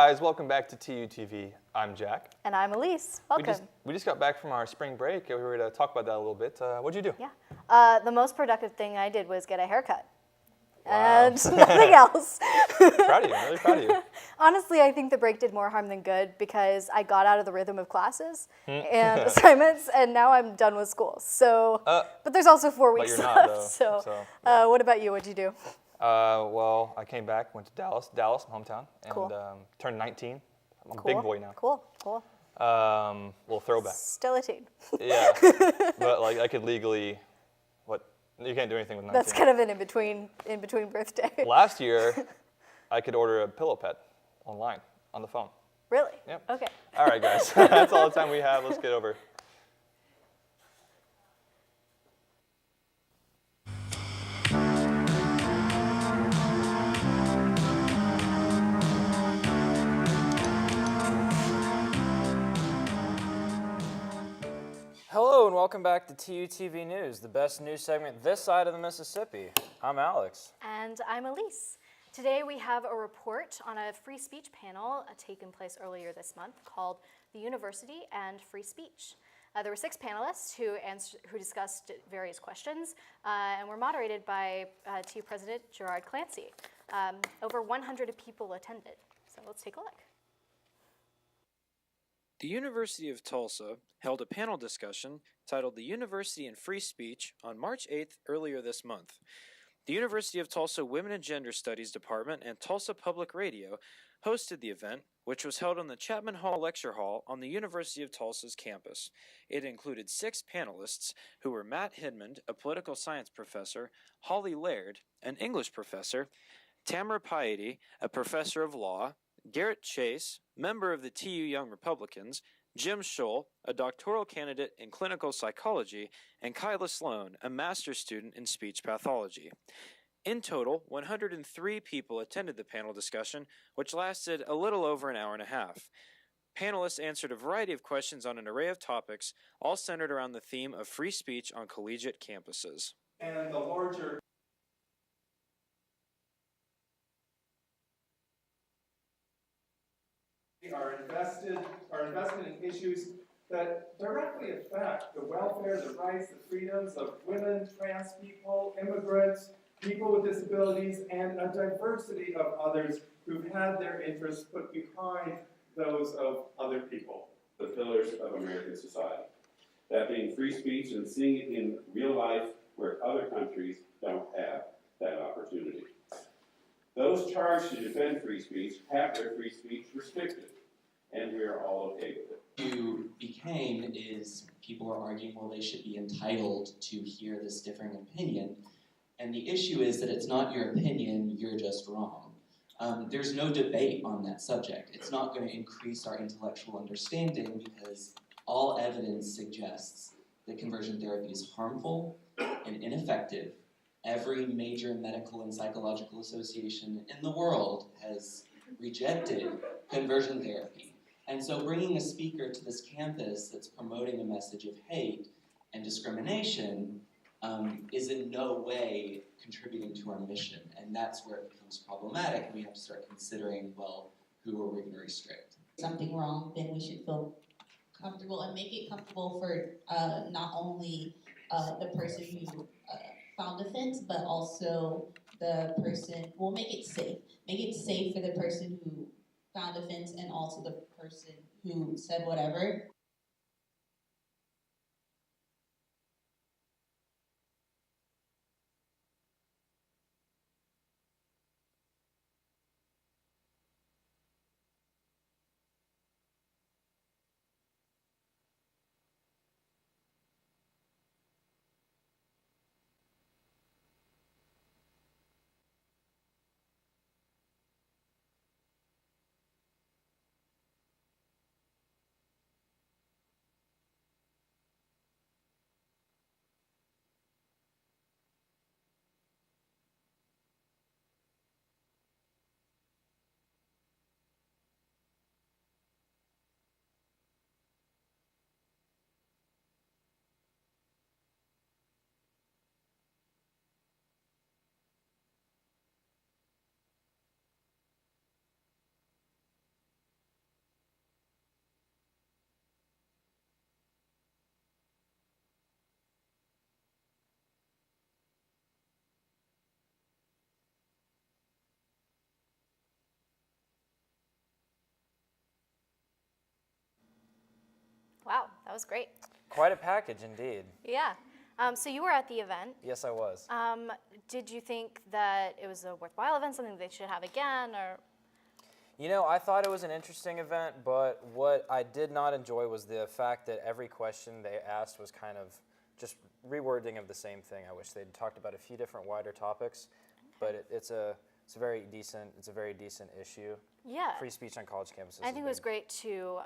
guys, welcome back to TUTV. I'm Jack. And I'm Elise. Welcome. We just got back from our spring break. We were going to talk about that a little bit. What'd you do? Yeah. The most productive thing I did was get a haircut. Wow. And nothing else. Proud of you. I'm really proud of you. Honestly, I think the break did more harm than good because I got out of the rhythm of classes and assignments, and now I'm done with school. So, but there's also 4 weeks but you're left. Not, though. So, what about you? What'd you do? Well, I came back, went to Dallas, my hometown, and Cool. Turned 19. I'm a Cool. big boy now. Cool. Little throwback. Still a teen. Yeah, but like I could legally, you can't do anything with 19. That's kind of an in between birthday. Last year, I could order a pillow pet online on the phone. Really? Yep. Okay. All right, guys. That's all the time we have. Let's get over. Hello and welcome back to TUTV News, the best news segment this side of the Mississippi. I'm Alex. And I'm Elise. Today we have a report on a free speech panel taken place earlier this month called The University and Free Speech. There were 6 panelists who discussed various questions and were moderated by TU President Gerard Clancy. Over 100 people attended, so let's take a look. The University of Tulsa held a panel discussion titled The University and Free Speech on March 8th earlier this month. The University of Tulsa Women and Gender Studies Department and Tulsa Public Radio hosted the event, which was held in the Chapman Hall Lecture Hall on the University of Tulsa's campus. It included 6 panelists who were Matt Hidmond, a political science professor, Holly Laird, an English professor, Tamara Piety, a professor of law, Garrett Chase, member of the TU Young Republicans, Jim Scholl, a doctoral candidate in clinical psychology, and Kyla Sloan, a master's student in speech pathology. In total, 103 people attended the panel discussion, which lasted a little over an hour and a half. Panelists answered a variety of questions on an array of topics, all centered around the theme of free speech on collegiate campuses. And the larger our investment in issues that directly affect the welfare, the rights, the freedoms of women, trans people, immigrants, people with disabilities, and a diversity of others who've had their interests put behind those of other people. The pillars of American society. That being free speech and seeing it in real life where other countries don't have that opportunity. Those charged to defend free speech have their free speech restricted, and we are all okay with it. Who became is people are arguing, well, they should be entitled to hear this differing opinion. And the issue is that it's not your opinion, you're just wrong. There's no debate on that subject. It's not going to increase our intellectual understanding because all evidence suggests that conversion therapy is harmful and ineffective. Every major medical and psychological association in the world has rejected conversion therapy. And so bringing a speaker to this campus that's promoting a message of hate and discrimination is in no way contributing to our mission. And that's where it becomes problematic. We have to start considering, well, who are we going to restrict? Something wrong, then we should feel comfortable and make it comfortable for not only the person who found offense, but also the person, we'll make it safe. Make it safe for the person who found offense and also the person who said whatever. was great. Quite a package indeed. Yeah. So you were at the event. Yes, I was. Did you think that it was a worthwhile event, something they should have again, or? You know, I thought it was an interesting event, but what I did not enjoy was the fact that every question they asked was kind of just rewording of the same thing. I wish they'd talked about a few different wider topics, but it's a very decent issue. Yeah. Free speech on college campuses. I think it was great to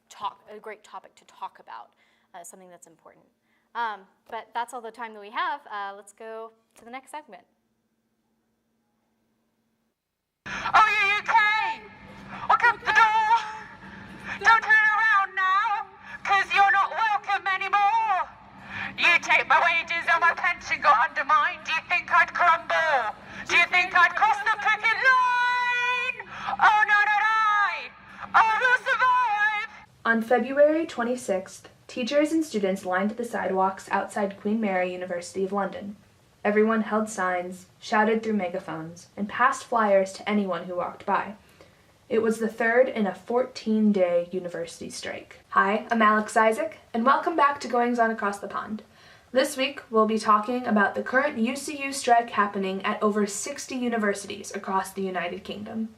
talk, a great topic to talk about, something that's important. But that's all the time that we have. Let's go to the next segment. Oh, yeah, you came! Look up the door! Don't turn around now, cause you're not welcome anymore! You take my wages and my pension got undermined. Do you think I'd crumble? Do you think I'd cross the picket line? Oh, no, not I! I will survive! On February 26th, teachers and students lined the sidewalks outside Queen Mary, University of London. Everyone held signs, shouted through megaphones, and passed flyers to anyone who walked by. It was the third in a 14-day university strike. Hi, I'm Alex Isaac, and welcome back to Goings On Across the Pond. This week, we'll be talking about the current UCU strike happening at over 60 universities across the United Kingdom.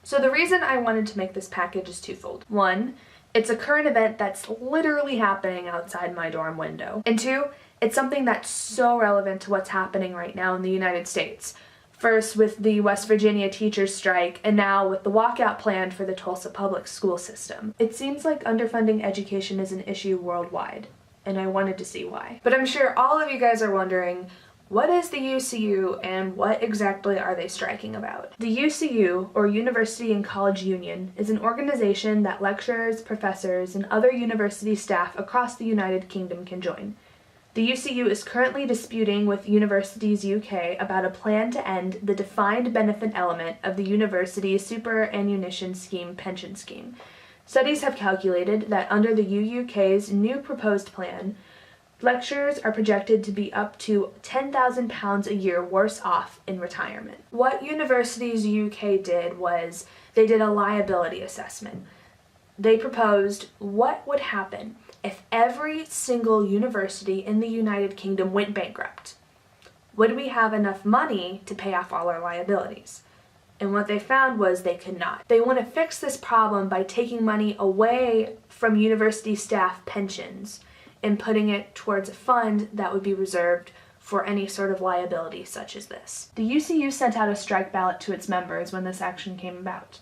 So the reason I wanted to make this package is twofold. One, it's a current event that's literally happening outside my dorm window. And two, it's something that's so relevant to what's happening right now in the United States. First with the West Virginia teachers strike, and now with the walkout plan for the Tulsa public school system. It seems like underfunding education is an issue worldwide, and I wanted to see why. But I'm sure all of you guys are wondering, what is the UCU and what exactly are they striking about? The UCU, or University and College Union, is an organization that lecturers, professors, and other university staff across the United Kingdom can join. The UCU is currently disputing with Universities UK about a plan to end the defined benefit element of the university's superannuation scheme pension scheme. Studies have calculated that under the UUK's new proposed plan, lecturers are projected to be up to £10,000 a year worse off in retirement. What Universities UK did was they did a liability assessment. They proposed what would happen if every single university in the United Kingdom went bankrupt. Would we have enough money to pay off all our liabilities? And what they found was they could not. They want to fix this problem by taking money away from university staff pensions and putting it towards a fund that would be reserved for any sort of liability such as this. The UCU sent out a strike ballot to its members when this action came about.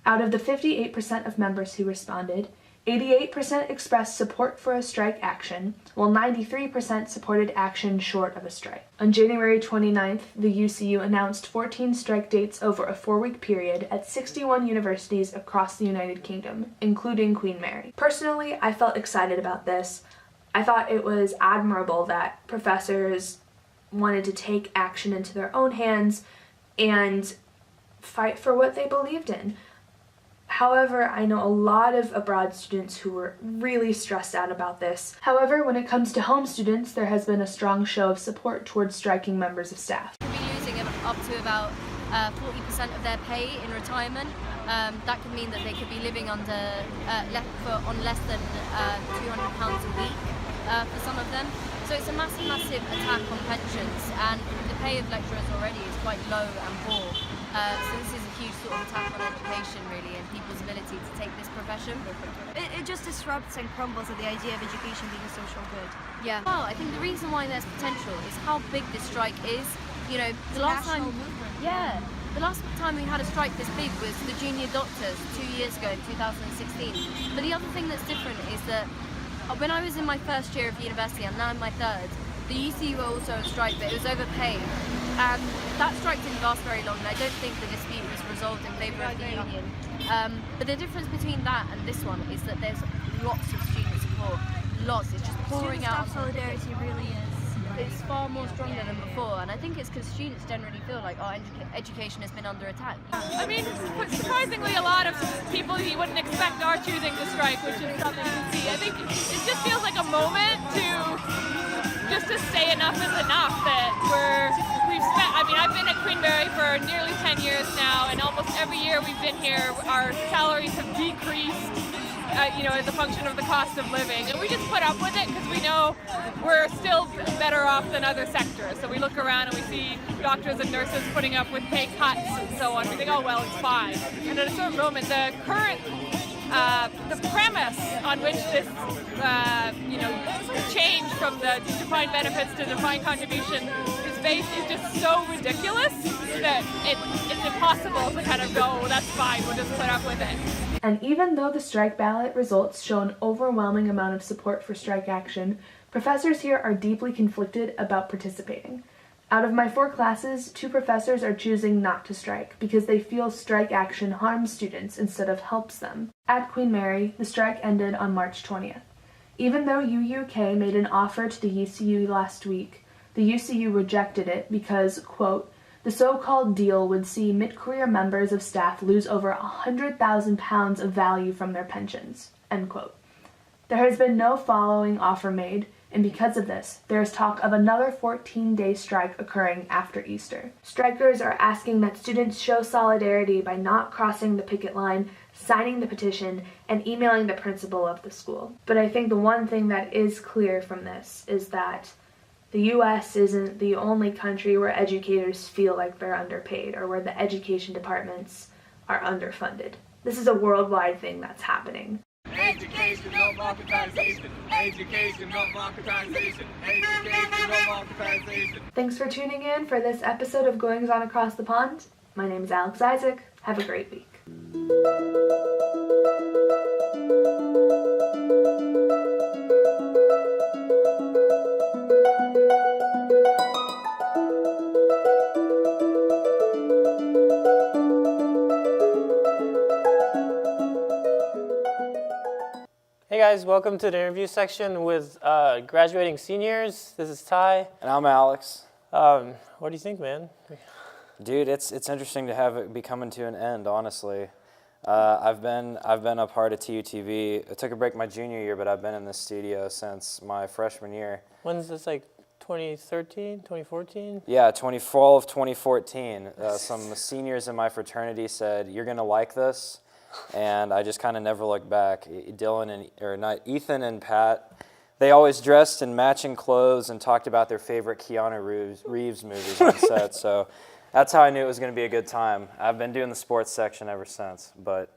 Out of the 58% of members who responded, 88% expressed support for a strike action, while 93% supported action short of a strike. On January 29th, the UCU announced 14 strike dates over a 4-week period at 61 universities across the United Kingdom, including Queen Mary. Personally, I felt excited about this. I thought it was admirable that professors wanted to take action into their own hands and fight for what they believed in. However, I know a lot of abroad students who were really stressed out about this. However, when it comes to home students, there has been a strong show of support towards striking members of staff. Could be losing up to about 40% of their pay in retirement. That could mean that they could be living on less than £200 a week for some of them. So it's a massive attack on pensions, and the pay of lecturers already is quite low and poor. So this is a huge sort of attack on education, really, and people's ability to take this profession. It just disrupts and crumbles at the idea of education being a social good. Yeah. Well, I think the reason why there's potential is how big this strike is. You know, the last time we had a strike this big was the junior doctors 2 years ago in 2016. But the other thing that's different is that when I was in my first year of university, and now in my third, the UCU were also on strike, but it was over pay. And that strike didn't last very long, and I don't think the dispute was resolved in favour of the union. But the difference between that and this one is that there's lots of student support. Lots. It's just pouring out. Student staff solidarity really is it's far more stronger than before, and I think it's because students generally feel like our education has been under attack. I mean, surprisingly, a lot of people you wouldn't expect are choosing to strike, which is something to see. I think it just feels like a moment to say enough is enough. That we've spent. I mean, I've been at Queenberry for nearly 10 years now, and almost every year we've been here, our salaries have decreased. As a function of the cost of living, and we just put up with it because we know we're still better off than other sectors. So we look around and we see doctors and nurses putting up with pay cuts and so on. We think, oh well, it's fine. And at a certain moment, the current, the premise on which this, change from the defined benefits to defined contribution is based is just so ridiculous that it's impossible to kind of go, well, that's fine, we'll just put up with it. And even though the strike ballot results show an overwhelming amount of support for strike action, professors here are deeply conflicted about participating. Out of my 4 classes, 2 professors are choosing not to strike because they feel strike action harms students instead of helps them. At Queen Mary, the strike ended on March 20th. Even though UUK made an offer to the UCU last week, the UCU rejected it because, quote, the so-called deal would see mid-career members of staff lose over £100,000 of value from their pensions, end quote. There has been no following offer made, and because of this, there is talk of another 14-day strike occurring after Easter. Strikers are asking that students show solidarity by not crossing the picket line, signing the petition, and emailing the principal of the school. But I think the one thing that is clear from this is that the U.S. isn't the only country where educators feel like they're underpaid or where the education departments are underfunded. This is a worldwide thing that's happening. Education, no marketization. Education, no marketization. Education, no marketization. Thanks for tuning in for this episode of Goings On Across the Pond. My name is Alex Isaac. Have a great week. Hey guys, welcome to the interview section with graduating seniors. This is Ty. And I'm Alex. What do you think, man? Dude, it's interesting to have it be coming to an end, honestly. I've been a part of TUTV. I took a break my junior year, but I've been in this studio since my freshman year. When's this, like 2013, 2014? Yeah, fall of 2014. Some seniors in my fraternity said, "You're gonna like this," and I just kind of never looked back. Ethan and Pat, they always dressed in matching clothes and talked about their favorite Keanu Reeves movies on set. So that's how I knew it was going to be a good time. I've been doing the sports section ever since, but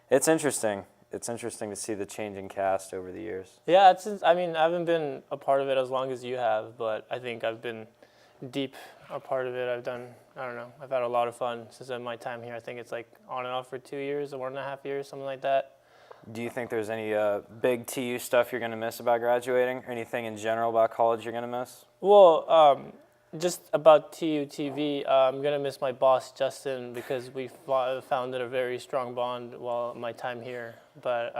it's interesting. It's interesting to see the changing cast over the years. Yeah, I haven't been a part of it as long as you have, but I think I've been deep a part of it. I've had a lot of fun since my time here. I think it's like on and off for 2 years, 1.5 years, something like that. Do you think there's any big TU stuff you're going to miss about graduating, or anything in general about college you're going to miss? Well, just about TUTV, I'm going to miss my boss, Justin, because we founded a very strong bond while my time here. But,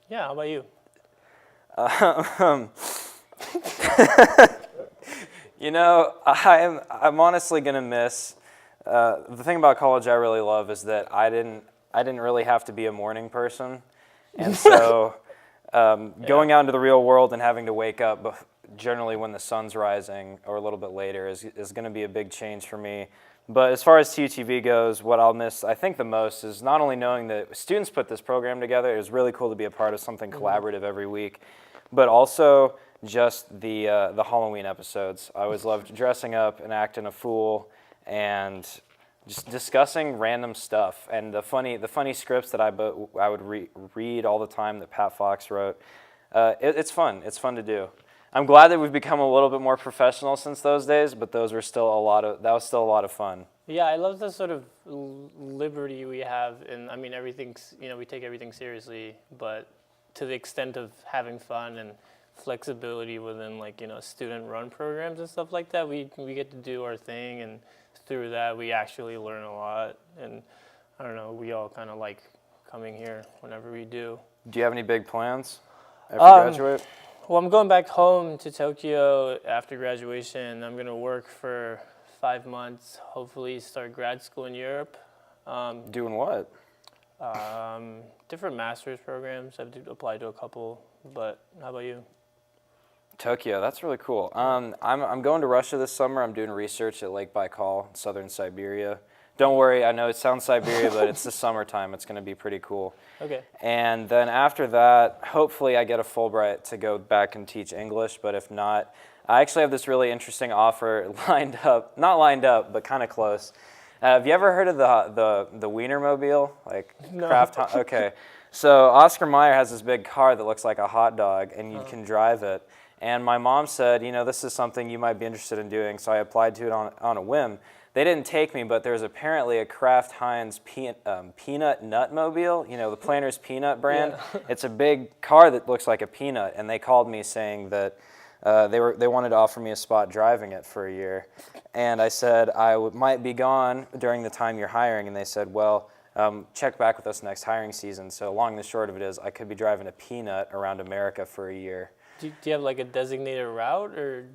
yeah, how about you? You know, I'm honestly going to miss, the thing about college I really love is that I didn't really have to be a morning person. And so going out into the real world and having to wake up generally when the sun's rising or a little bit later is going to be a big change for me. But as far as TUTV goes, what I'll miss, I think the most, is not only knowing that students put this program together. It was really cool to be a part of something collaborative every week, but also just the Halloween episodes. I always loved dressing up and acting a fool and just discussing random stuff, and the funny scripts that I would read all the time that Pat Fox wrote. It's fun. It's fun to do. I'm glad that we've become a little bit more professional since those days, but that was still a lot of fun. Yeah, I love the sort of liberty we have, and everything's, we take everything seriously, but to the extent of having fun and flexibility within student-run programs and stuff like that, we get to do our thing, and through that we actually learn a lot, and I don't know, we all kind of like coming here whenever we do. Do you have any big plans after you graduate? Well, I'm going back home to Tokyo after graduation. I'm going to work for 5 months, hopefully start grad school in Europe. Doing what? Different master's programs. I've applied to a couple, but how about you? Tokyo, that's really cool. I'm going to Russia this summer. I'm doing research at Lake Baikal, southern Siberia. Don't worry, I know it sounds Siberia, but it's the summertime. It's going to be pretty cool. Okay. And then after that, hopefully I get a Fulbright to go back and teach English, but if not, I actually have this really interesting offer lined up, not lined up, but kind of close. Have you ever heard of the Wienermobile? Like No. Kraft? Okay. So Oscar Mayer has this big car that looks like a hot dog, and you can drive it. And my mom said, you know, this is something you might be interested in doing, so I applied to it on a whim. They didn't take me, but there's apparently a Kraft Heinz peanut nut mobile, you know, the Planters peanut brand. Yeah. It's a big car that looks like a peanut, and they called me saying that they wanted to offer me a spot driving it for a year. And I said I might be gone during the time you're hiring, and they said, well, check back with us next hiring season. So long and the short of it is I could be driving a peanut around America for a year. Do you have like a designated route, or?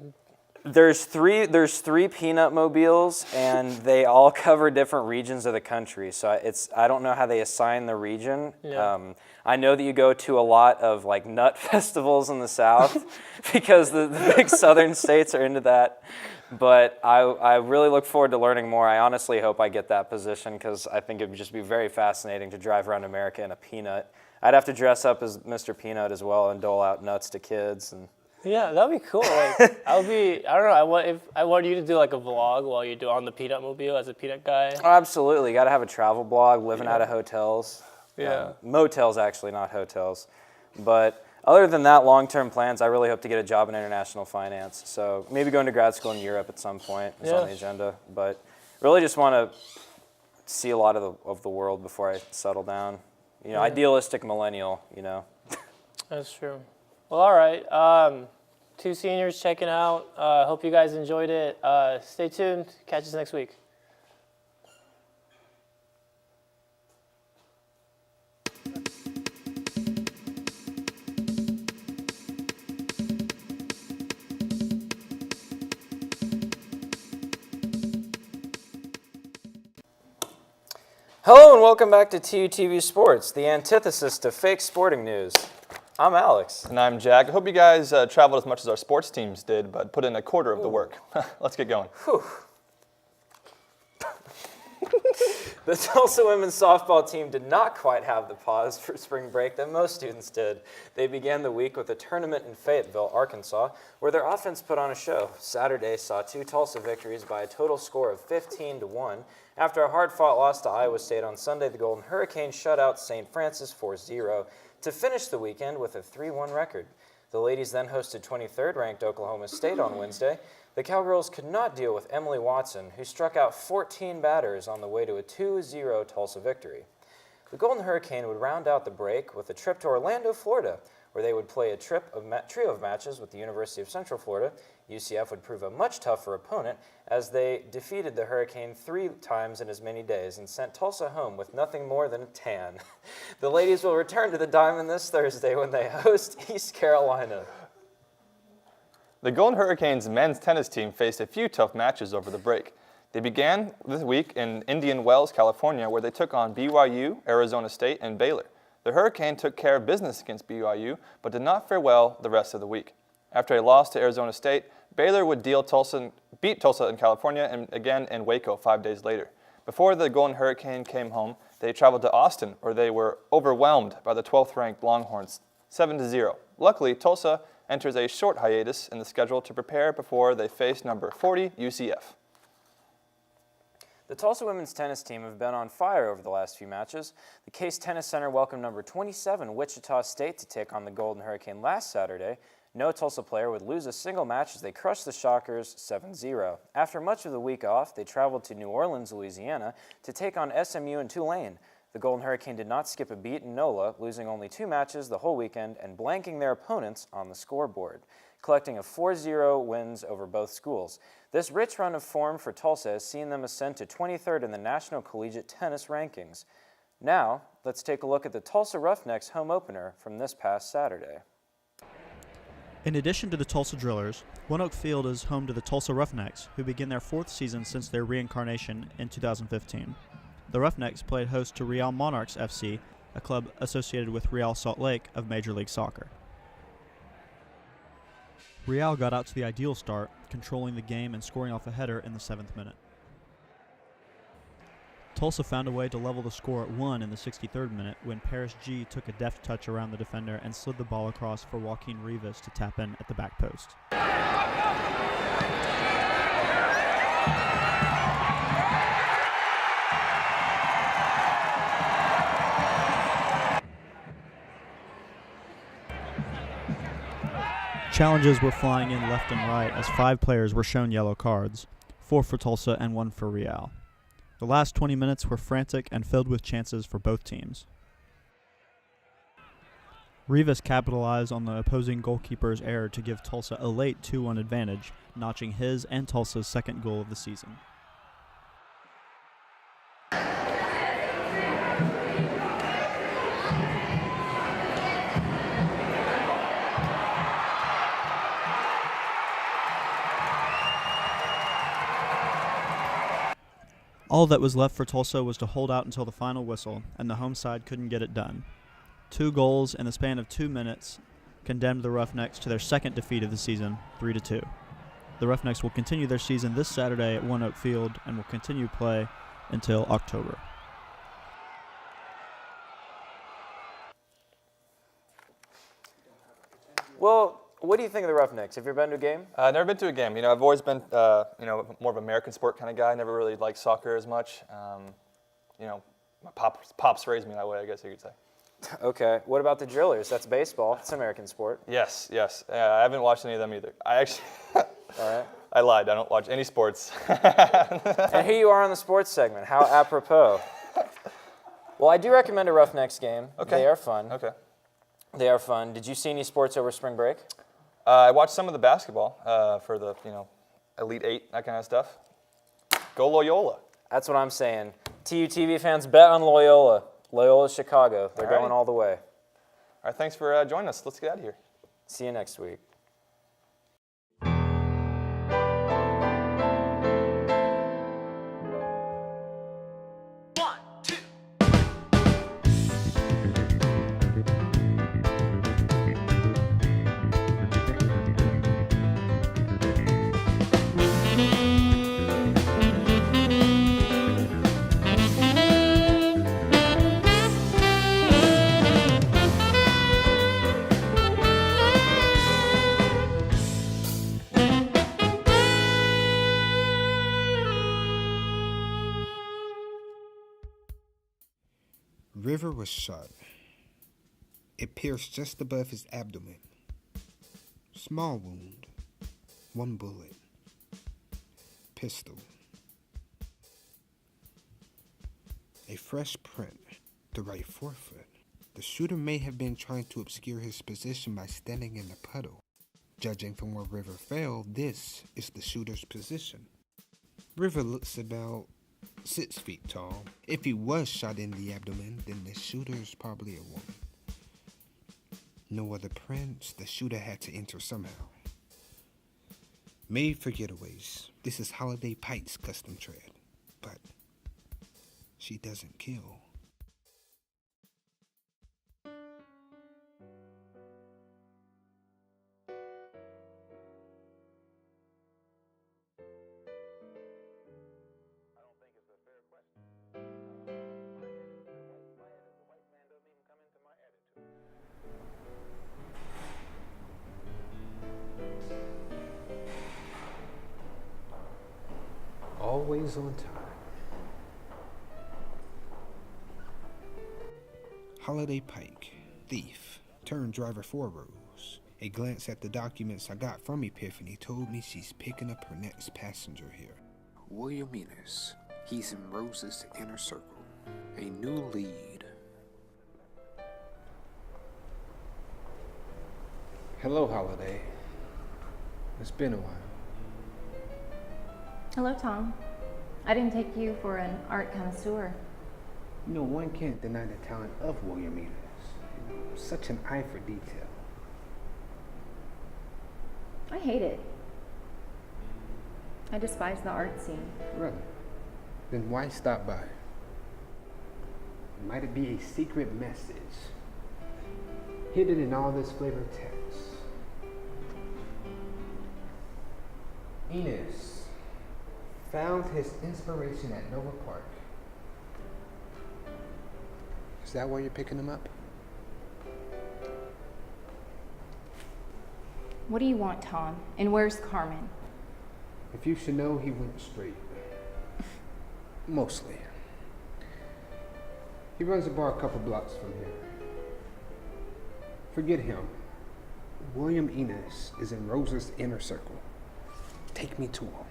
There's three peanut mobiles, and they all cover different regions of the country. So I don't know how they assign the region. Yeah. I know that you go to a lot of like nut festivals in the South because the big southern states are into that. But I really look forward to learning more. I honestly hope I get that position because I think it would just be very fascinating to drive around America in a peanut. I'd have to dress up as Mr. Peanut as well and dole out nuts to kids. And Yeah, that'd be cool. Like, I don't know. I want you to do like a vlog while you're on the peanut mobile as a peanut guy. Oh, absolutely, you got to have a travel blog, living out of hotels. Yeah. Motels, actually, not hotels. But other than that, long-term plans, I really hope to get a job in international finance. So maybe going to grad school in Europe at some point is on the agenda. But really just want to see a lot of the world before I settle down. You know, idealistic millennial, you know. That's true. Well, all right. 2 seniors checking out. Hope you guys enjoyed it. Stay tuned. Catch us next week. Hello and welcome back to TUTV Sports, the antithesis to fake sporting news. I'm Alex. And I'm Jack. I hope you guys traveled as much as our sports teams did, but put in a quarter of the work. Let's get going. Whew. The Tulsa women's softball team did not quite have the pause for spring break that most students did. They began the week with a tournament in Fayetteville, Arkansas, where their offense put on a show. Saturday saw 2 Tulsa victories by a total score of 15-1. After a hard-fought loss to Iowa State on Sunday, the Golden Hurricanes shut out St. Francis 4-0 to finish the weekend with a 3-1 record. The ladies then hosted 23rd-ranked Oklahoma State on Wednesday. The Cowgirls could not deal with Emily Watson, who struck out 14 batters on the way to a 2-0 Tulsa victory. The Golden Hurricane would round out the break with a trip to Orlando, Florida, where they would play a trio of matches with the University of Central Florida. UCF would prove a much tougher opponent as they defeated the Hurricane 3 times in as many days and sent Tulsa home with nothing more than a tan. The ladies will return to the Diamond this Thursday when they host East Carolina. The Golden Hurricanes men's tennis team faced a few tough matches over the break. They began this week in Indian Wells, California, where they took on BYU, Arizona State, and Baylor. The Hurricane took care of business against BYU, but did not fare well the rest of the week. After a loss to Arizona State, Baylor would beat Tulsa in California and again in Waco 5 days later. Before the Golden Hurricane came home, they traveled to Austin, where they were overwhelmed by the 12th-ranked Longhorns, 7-0. Luckily, Tulsa enters a short hiatus in the schedule to prepare before they face number 40 UCF. The Tulsa women's tennis team have been on fire over the last few matches. The Case Tennis Center welcomed number 27 Wichita State to take on the Golden Hurricane last Saturday. No Tulsa player would lose a single match as they crushed the Shockers 7-0. After much of the week off, they traveled to New Orleans, Louisiana to take on SMU and Tulane. The Golden Hurricane did not skip a beat in NOLA, losing only 2 matches the whole weekend and blanking their opponents on the scoreboard, collecting a 4-0 wins over both schools. This rich run of form for Tulsa has seen them ascend to 23rd in the National Collegiate Tennis Rankings. Now, let's take a look at the Tulsa Roughnecks home opener from this past Saturday. In addition to the Tulsa Drillers, ONEOK Field is home to the Tulsa Roughnecks, who begin their 4th season since their reincarnation in 2015. The Roughnecks played host to Real Monarchs FC, a club associated with Real Salt Lake of Major League Soccer. Real got out to the ideal start, controlling the game and scoring off a header in the 7th minute. Tulsa found a way to level the score at 1 in the 63rd minute when Paris G took a deft touch around the defender and slid the ball across for Joaquin Rivas to tap in at the back post. Challenges were flying in left and right as 5 players were shown yellow cards, 4 for Tulsa and 1 for Real. The last 20 minutes were frantic and filled with chances for both teams. Rivas capitalized on the opposing goalkeeper's error to give Tulsa a late 2-1 advantage, notching his and Tulsa's second goal of the season. All that was left for Tulsa was to hold out until the final whistle, and the home side couldn't get it done. 2 goals in the span of 2 minutes condemned the Roughnecks to their second defeat of the season, 3-2. The Roughnecks will continue their season this Saturday at ONEOK Field and will continue play until October. Well, what do you think of the Roughnecks? Have you ever been to a game? Never been to a game. I've always been, more of an American sport kind of guy. Never really liked soccer as much. My pops raised me that way, I guess you could say. Okay. What about the Drillers? That's baseball. It's an American sport. Yes. I haven't watched any of them either. I actually, All right. I lied. I don't watch any sports. And here you are on the sports segment. How apropos. Well, I do recommend a Roughnecks game. Okay. They are fun. Okay. They are fun. Did you see any sports over spring break? I watched some of the basketball for the, Elite 8, that kind of stuff. Go Loyola. That's what I'm saying. TUTV fans, bet on Loyola. Loyola Chicago. They're All right. going all the way. All right, thanks for joining us. Let's get out of here. See you next week. River was shot. It pierced just above his abdomen. Small wound. 1 bullet. Pistol. A fresh print. The right forefoot. The shooter may have been trying to obscure his position by standing in the puddle. Judging from where River fell, this is the shooter's position. River looks about 6 feet tall. If he was shot in the abdomen, then the shooter's probably a woman. No other prints, the shooter had to enter somehow. Made for getaways. This is Holiday Pike's custom tread. But she doesn't kill. Always on time. Holiday Pike, thief, turned driver for Rose. A glance at the documents I got from Epiphany told me she's picking up her next passenger here. William Enos. He's in Rose's inner circle. A new lead. Hello, Holiday. It's been a while. Hello, Tom. I didn't take you for an art connoisseur. You know, one can't deny the talent of William Enos. Such an eye for detail. I hate it. I despise the art scene. Really? Then why stop by? Might it be a secret message hidden in all this flavored text? Enos found his inspiration at Nova Park. Is that why you're picking him up? What do you want, Tom? And where's Carmen? If you should know, he went straight. Mostly. He runs a bar a couple blocks from here. Forget him. William Enos is in Rose's inner circle. Take me to him.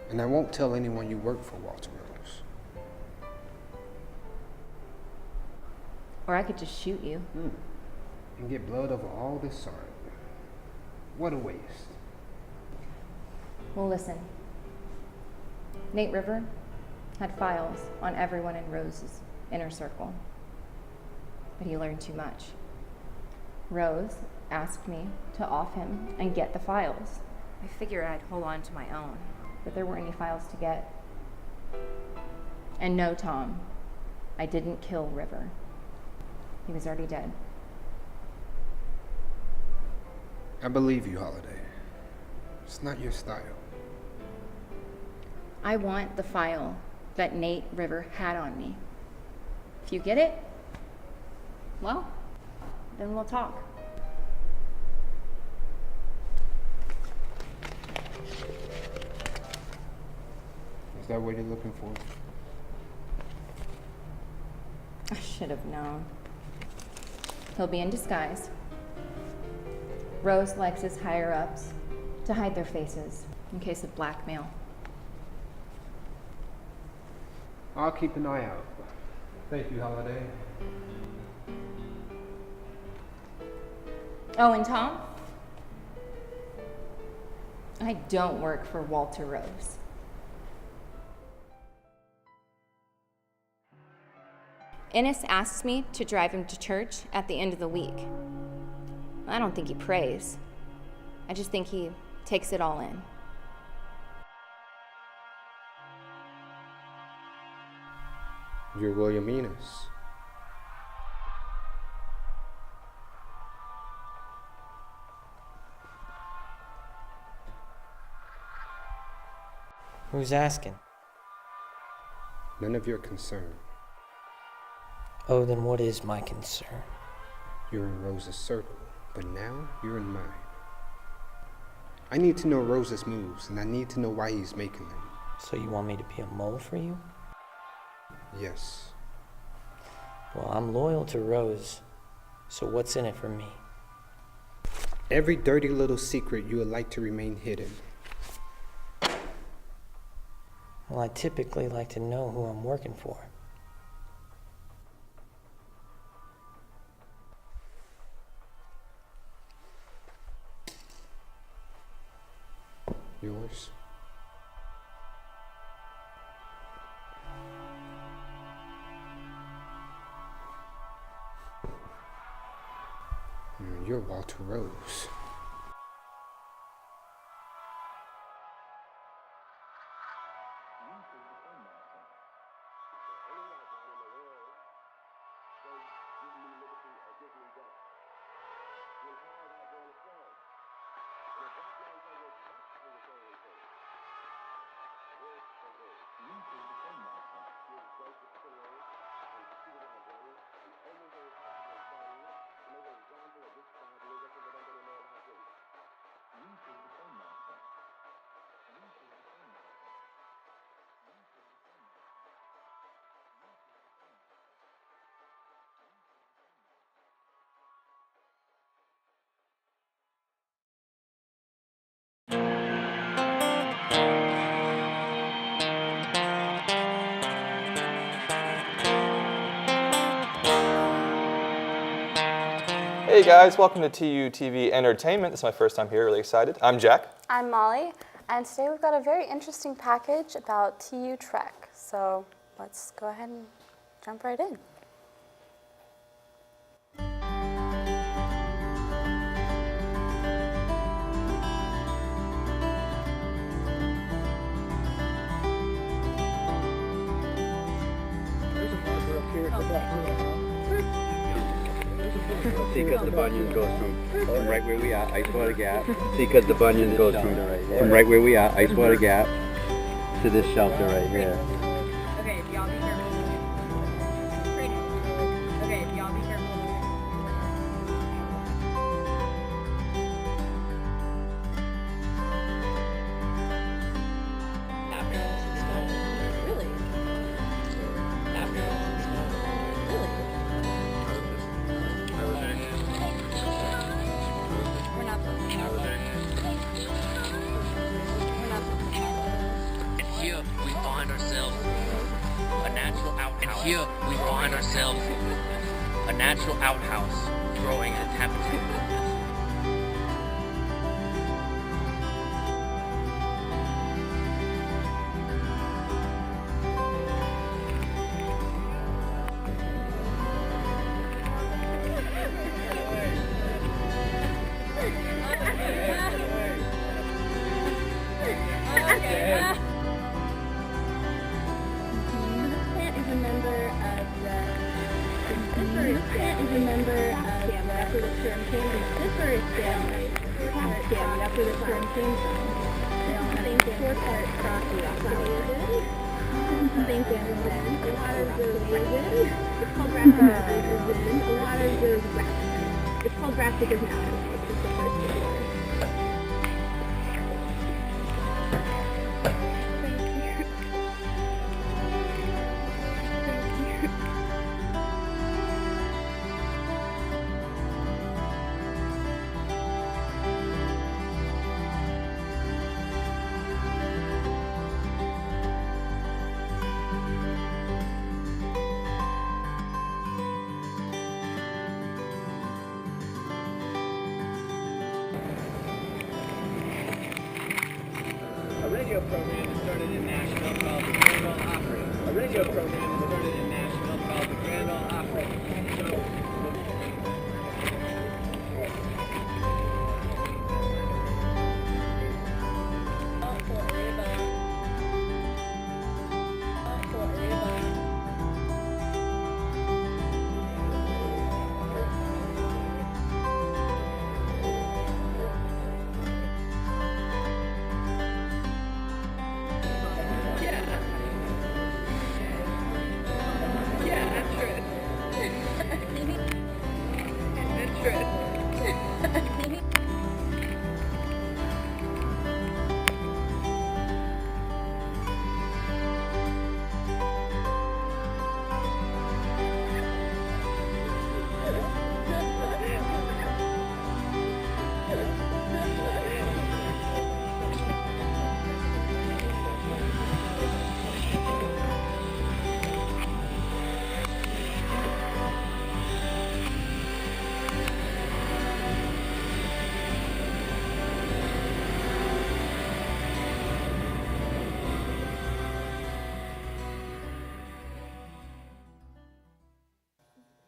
And I won't tell anyone you work for Walter Rose. Or I could just shoot you. And get blood over all this art. What a waste. Well, listen. Nate River had files on everyone in Rose's inner circle. But he learned too much. Rose asked me to off him and get the files. I figured I'd hold on to my own, but there weren't any files to get. And no, Tom, I didn't kill River. He was already dead. I believe you, Holiday. It's not your style. I want the file that Nate River had on me. If you get it, well, then we'll talk. Is that what you're looking for? I should have known. He'll be in disguise. Rose likes his higher-ups to hide their faces in case of blackmail. I'll keep an eye out. Thank you, Holiday. Oh, and Tom? I don't work for Walter Rose. Ennis asks me to drive him to church at the end of the week. I don't think he prays. I just think he takes it all in. You're William Enos. Who's asking? None of your concern. Oh, then what is my concern? You're in Rose's circle, but now you're in mine. I need to know Rose's moves, and I need to know why he's making them. So you want me to be a mole for you? Yes. Well, I'm loyal to Rose, so what's in it for me? Every dirty little secret you would like to remain hidden. Well, I typically like to know who I'm working for. Yours. You're Walter Rose. Hey guys, welcome to TUTV Entertainment. This is my first time here, really excited. I'm Jack. I'm Molly, and today we've got a very interesting package about TU Trek. So let's go ahead and jump right in. Because the bunion goes from right where we are, Icewater Gap. Because the bunion goes from right where we are, Icewater Gap, to this shelter right here. Okay, if y'all be careful. Okay, if y'all be careful. Really? Here we find ourselves a natural outhouse. And here we find ourselves a natural outhouse growing its habitat. It's called brassicas now. A radio program is started in Nashville called the Grand Ole Opry. A radio program is started in Nashville called the Grand Ole Opry.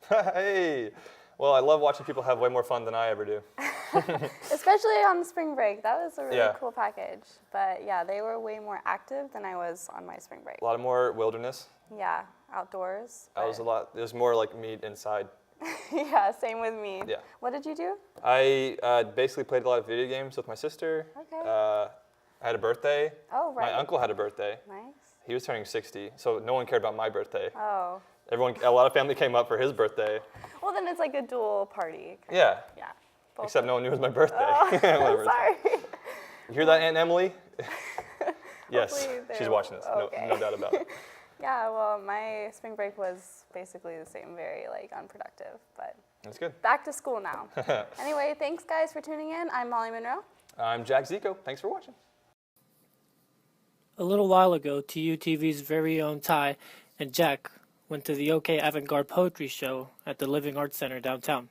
Hey! Well, I love watching people have way more fun than I ever do. Especially on spring break. That was a really Yeah. cool package. But yeah, they were way more active than I was on my spring break. A lot more wilderness. Yeah, outdoors. I was a lot. There's more like me inside. Yeah, same with me. Yeah. What did you do? I basically played a lot of video games with my sister. Okay. I had a birthday. Oh, right. My uncle had a birthday. Nice. He was turning 60, so no one cared about my birthday. Oh. A lot of family came up for his birthday. Well, then it's like a dual party. Yeah. Yeah. Except no one knew it was my birthday. Oh, Whatever. sorry. You hear that, Aunt Emily? Yes, Hopefully she's they're watching this. okay. No doubt about it. Yeah, well, my spring break was basically the same, very like unproductive, but That's good. back to school now. Anyway, thanks guys for tuning in. I'm Molly Monroe. I'm Jack Zico. Thanks for watching. A little while ago, TUTV's very own Ty and Jack went to the OK Avant-Garde Poetry Show at the Living Arts Center downtown.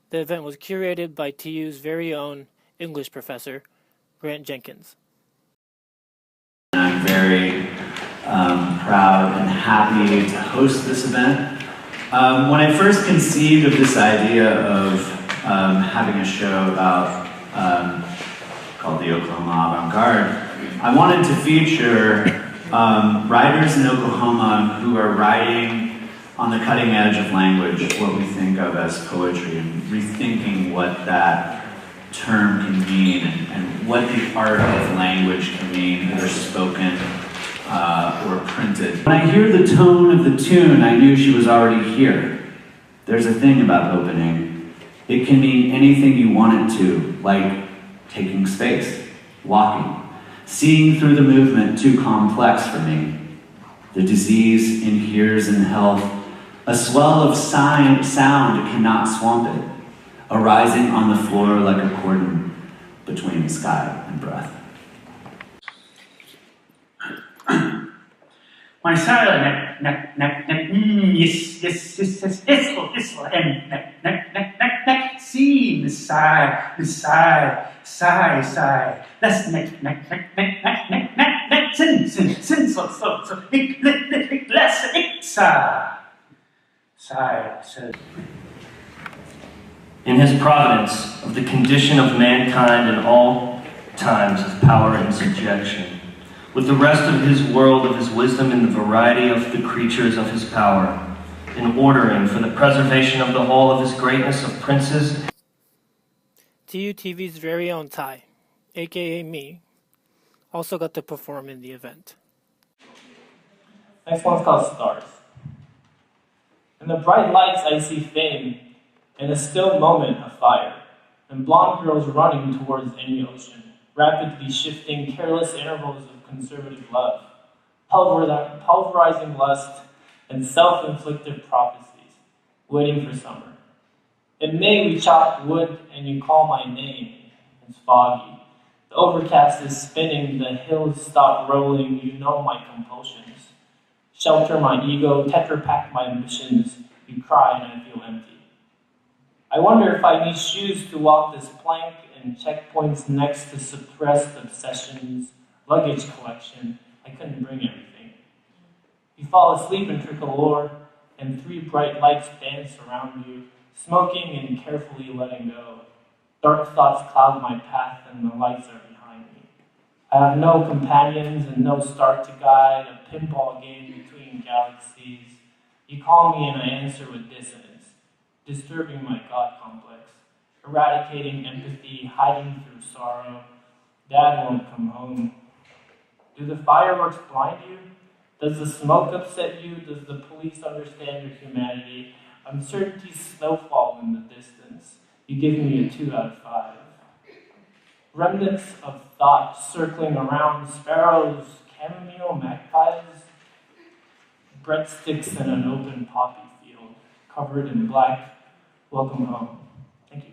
The event was curated by TU's very own English professor, Grant Jenkins. I'm very proud and happy to host this event. When I first conceived of this idea of having a show about called the Oklahoma Avant-Garde, I wanted to feature writers in Oklahoma who are writing on the cutting edge of language, what we think of as poetry, and rethinking what that term can mean and what the art of language can mean, either spoken or printed. When I hear the tone of the tune, I knew she was already here. There's a thing about opening. It can mean anything you want it to, like taking space, walking, seeing through the movement too complex for me. The disease inheres in health. A swell of sound cannot swamp it, arising on the floor like a cordon between sky and breath. My silent neck, see, the sigh, sigh. Let's neck, sin, so, less, sigh, said. In his providence of the condition of mankind in all times of power and subjection, with the rest of his world of his wisdom in the variety of the creatures of his power, in ordering for the preservation of the whole of his greatness of princes. TUTV's very own Ty, aka me, also got to perform in the event. Next one's called Stars. In the bright lights I see fame, in a still moment of fire, and blonde girls running towards any ocean, rapidly shifting careless intervals of conservative love, pulverizing lust and self-inflicted prophecies, waiting for summer. In May we chopped wood and you call my name. It's foggy. The overcast is spinning, the hills stop rolling, you know my compulsions. Shelter my ego, tetra pack my ambitions, you cry and I feel empty. I wonder if I need shoes to walk this plank and checkpoints next to suppressed obsessions, luggage collection. I couldn't bring everything. You fall asleep in Tricolore, and 3 bright lights dance around you, smoking and carefully letting go. Dark thoughts cloud my path, and the lights are behind me. I have no companions and no star to guide, a pinball game between galaxies. You call me and I answer with dissonance, disturbing my God complex, eradicating empathy, hiding through sorrow. Dad won't come home. Do the fireworks blind you? Does the smoke upset you? Does the police understand your humanity? Uncertainty's snowfall in the distance. You give me a 2 out of 5. Remnants of thought circling around, sparrows, chamomile, magpies, breadsticks in an open poppy field, covered in black. Welcome home. Thank you.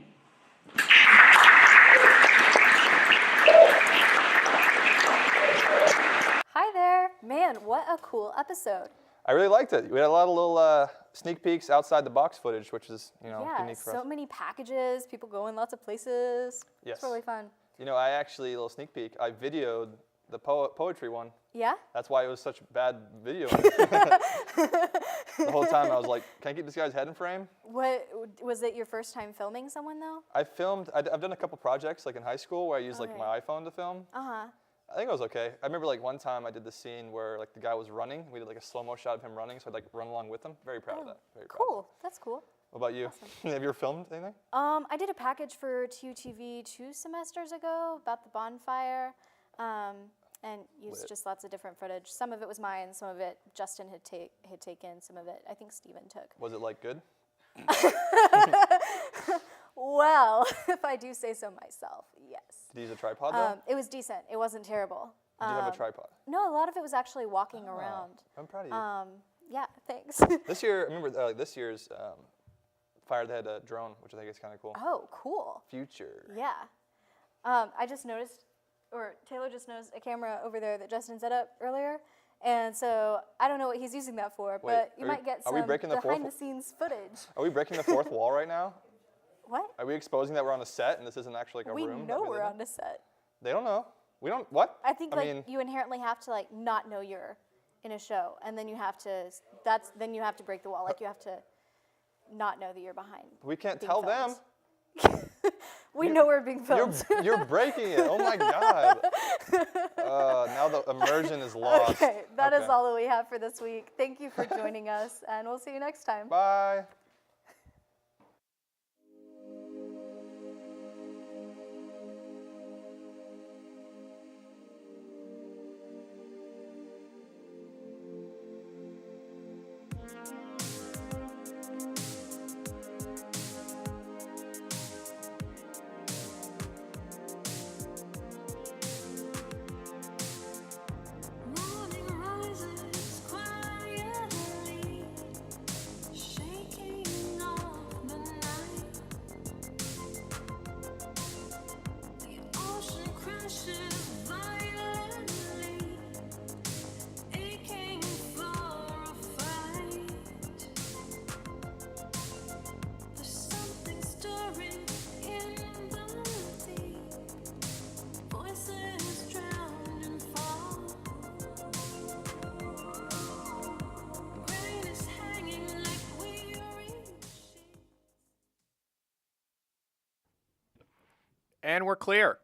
Hi there. Man, what a cool episode. I really liked it. We had a lot of little sneak peeks outside the box footage, which is, unique for us. So many packages, people going lots of places. Yes. It's really fun. I actually, a little sneak peek, I videoed the poetry one. Yeah? That's why it was such bad video. The whole time I was like, can I keep this guy's head in frame? What was it your first time filming someone though? I've done a couple projects like in high school where I used like my iPhone to film. Uh-huh. I think it was okay. I remember like one time I did the scene where like the guy was running. We did like a slow-mo shot of him running, so I'd like run along with him. Very proud of that. Very proud. Cool. That's cool. What about you? Awesome. Have you ever filmed anything? I did a package for TUTV 2 semesters ago about the bonfire, and used just lots of different footage. Some of it was mine, some of it Justin had taken, some of it I think Steven took. Was it like good? Well, if I do say so myself, yes. Did you use a tripod though? It was decent. It wasn't terrible. Did you have a tripod? No, a lot of it was actually walking around. I'm proud of you. Yeah, thanks. This year, I remember this year's Fire, they had a drone, which I think is kind of cool. Oh, cool. Future. Yeah. I just noticed, or Taylor just noticed a camera over there that Justin set up earlier. And so I don't know what he's using that for, but you might get some behind-the-scenes footage. Are we breaking the fourth wall right now? What? Are we exposing that we're on a set and this isn't actually like a room? We know we're on a set. They don't know. We don't, what? I think you inherently have to like not know you're in a show, and then you have to, then you have to break the wall. Like you have to not know that you're behind. We can't tell them. We know we're being filmed. You're breaking it. Oh my God. Now the immersion is lost. Okay, that is all that we have for this week. Thank you for joining us, and we'll see you next time. Bye. And we're clear.